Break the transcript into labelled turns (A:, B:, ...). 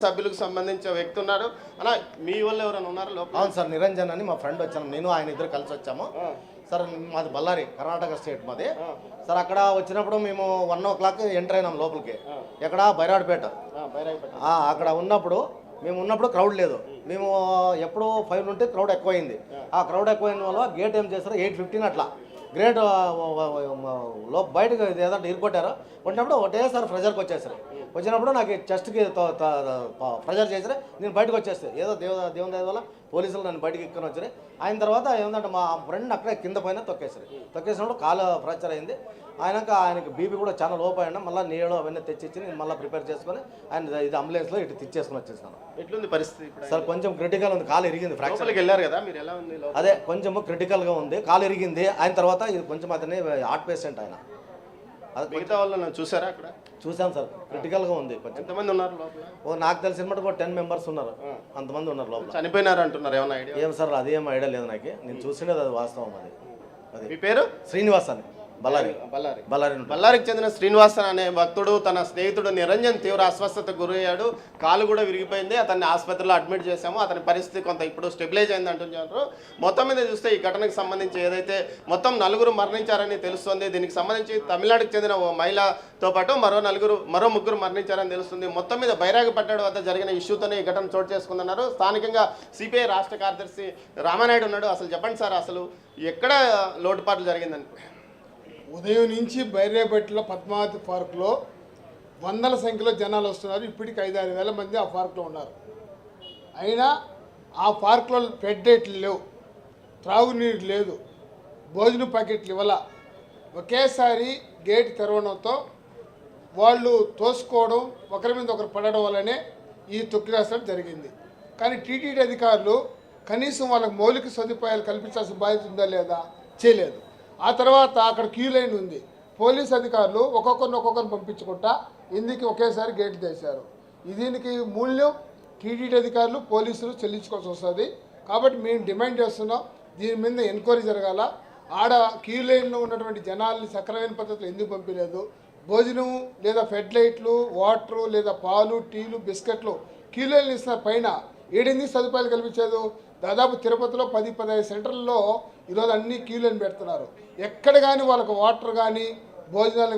A: సభ్యులకు సంబంధించిన వ్యక్తి ఉన్నారు అలా మీ వాళ్ళు ఎవరైనా ఉన్నారు లోపల?
B: అవును సార్, నిరంజన్ అని మా ఫ్రెండ్ వచ్చాను, నేను ఆయన ఇద్దరు కలిసి వచ్చాము సార్. మాది బళ్ళారి, కర్ణాటక స్టేట్ మాది సార్. అక్కడ వచ్చినప్పుడు మేము 1 o'clock ఎంటర్ అయినాం లోపలికి. ఎక్కడ బైరాడ్పేట. అక్కడ ఉన్నప్పుడు క్రౌడ్ లేదు. మేము ఎప్పుడు 5 నుండి క్రౌడ్ ఎక్కువైంది. ఆ క్రౌడ్ ఎక్కువైన వల్ల గేట్ ఏం చేశారు 8:15 అట్లా గ్రేట్ బయటకు ఏదంటే ఇరుకొట్టారు. కొట్టినప్పుడు ఒకటేసారి ప్రెజర్కి వచ్చేసారు. వచ్చినప్పుడు నాకు చెస్ట్కి ప్రెజర్ చేసారు. నేను బయటకు వచ్చేస్తే ఏదో దేవుని దయ వల్ల పోలీసులు నన్ను బయటకు ఎక్కొని వచ్చారు. అయిన తర్వాత ఏంటంటే మా ఫ్రెండ్ అక్కడే కింద పైన తొక్కేసినప్పుడు కాలు ఫ్రాక్చర్ అయింది. ఆయనకి బీపీ కూడా చాలా లోపు అయినా మళ్ళీ నీళ్ళు అవన్నీ తెచ్చిచ్చి నేను మళ్ళీ ప్రిపేర్ చేసుకొని ఆయన ఇది అంబులెన్స్లో ఇటు తెచ్చేసుకొని వచ్చేసాను.
A: ఎట్లుంది పరిస్థితి
B: సార్? కొంచెం క్రిటికల్ ఉంది, కాలు ఇరిగింది.
A: ఫ్రాక్చర్కి వెళ్ళారు కదా మీరు, ఎలా ఉంది?
B: అదే కొంచెం క్రిటికల్గా ఉంది, కాలు ఇరిగింది. అయిన తర్వాత ఇది కొంచెం అతని హార్ట్ పేషెంట్ ఆయన.
A: మిగతా వాళ్ళు చూసారా అక్కడ?
B: చూసాను సార్, క్రిటికల్గా ఉంది. కొంచెం
A: ఎంతమంది ఉన్నారు లోపల?
B: నాకు తెలిసిన మటుకు 10 members ఉన్నారు, అంతమంది ఉన్నారు లోపల.
A: చనిపోయినారు అంటున్నారు, ఏమన్నా ఐడియా?
B: ఏం సార్ అదేం ఐడియా లేదు నాకు. నేను చూసినది అది వాస్తవం. అది
A: మీ పేరు?
B: శ్రీనివాస్ అని,
A: బళ్ళారికి చెందిన శ్రీనివాసన్ అనే భక్తుడు తన స్నేహితుడు నిరంజన్ తీవ్ర అస్వస్థతకు గురయ్యాడు. కాలు కూడా విరిగిపోయింది. అతన్ని ఆసుపత్రిలో అడ్మిట్ చేశాము. అతని పరిస్థితి కొంత ఇప్పుడు స్టెబిలైజ్ అయింది అంటున్నారు. మొత్తం మీద చూస్తే ఈ ఘటనకు సంబంధించి ఏదైతే మొత్తం 4 మరణించారని తెలుస్తుంది. దీనికి సంబంధించి తమిళనాడుకు చెందిన ఓ మహిళతో పాటు మరో 3 మరణించారని తెలుస్తుంది. మొత్తం మీద బైరాగపట్నం వద్ద జరిగిన ఇష్యూతోనే ఈ ఘటన చోటు చేసుకుందన్నారు. స్థానికంగా సిపిఐ రాష్ట్ర కార్యదర్శి రామానాయుడు ఉన్నాడు. అసలు చెప్పండి సార్, అసలు ఎక్కడ లోటుపాట్లు జరిగిందని?
C: ఉదయం నుంచి బైరేపేటలో పద్మావతి పార్కులో వందల సంఖ్యలో జనాలు వస్తున్నారు. ఇప్పటికి 5-6 వేల మంది ఆ పార్కులో ఉన్నారు. అయినా ఆ పార్కులో ఫెడ్రేట్లు లేవు, త్రాగునీరు లేదు, భోజనం ప్యాకెట్లు ఇవ్వాల. ఒకేసారి గేట్ తెరవడంతో వాళ్ళు తోసుకోవడం, ఒకరి మీద ఒకరు పడడం వల్లనే ఈ తొక్కిరాసడం జరిగింది. కానీ టీటీడీ అధికారులు కనీసం వాళ్ళకి మౌలిక సదుపాయాలు కల్పించాల్సిన బాధ్యత ఉందా లేదా? చేయలేదు. ఆ తర్వాత అక్కడ క్యూ లైన్ ఉంది. పోలీస్ అధికారులు ఒక్కొక్కరిని పంపించుకుంటా ఇందుకు ఒకేసారి గేట్లు తెచ్చారు. దీనికి మూల్యం టీటీడీ అధికారులు పోలీసులు చెల్లించుకోవాల్సి వస్తుంది. కాబట్టి మేము డిమాండ్ చేస్తున్నాం, దీని మీద ఎంక్వైరీ జరగాల. ఆడ క్యూ లైన్లో ఉన్నటువంటి జనాల్ని సక్రమైన పద్ధతిలో ఎందుకు పంపించలేదు? భోజనం లేదా ఫెడ్ లైట్లు, వాటరు లేదా పాలు, టీలు, బిస్కెట్లు క్యూ లైన్లు ఇస్తున్నారు. పైన ఏడెనిమిది సదుపాయాలు కల్పించేది. దాదాపు తిరుపతిలో 10-15 సెంటర్లలో ఈరోజు అన్ని క్యూ లైన్ పెడుతున్నారు. ఎక్కడ కానీ వాళ్ళకు వాటర్ కానీ భోజనాలు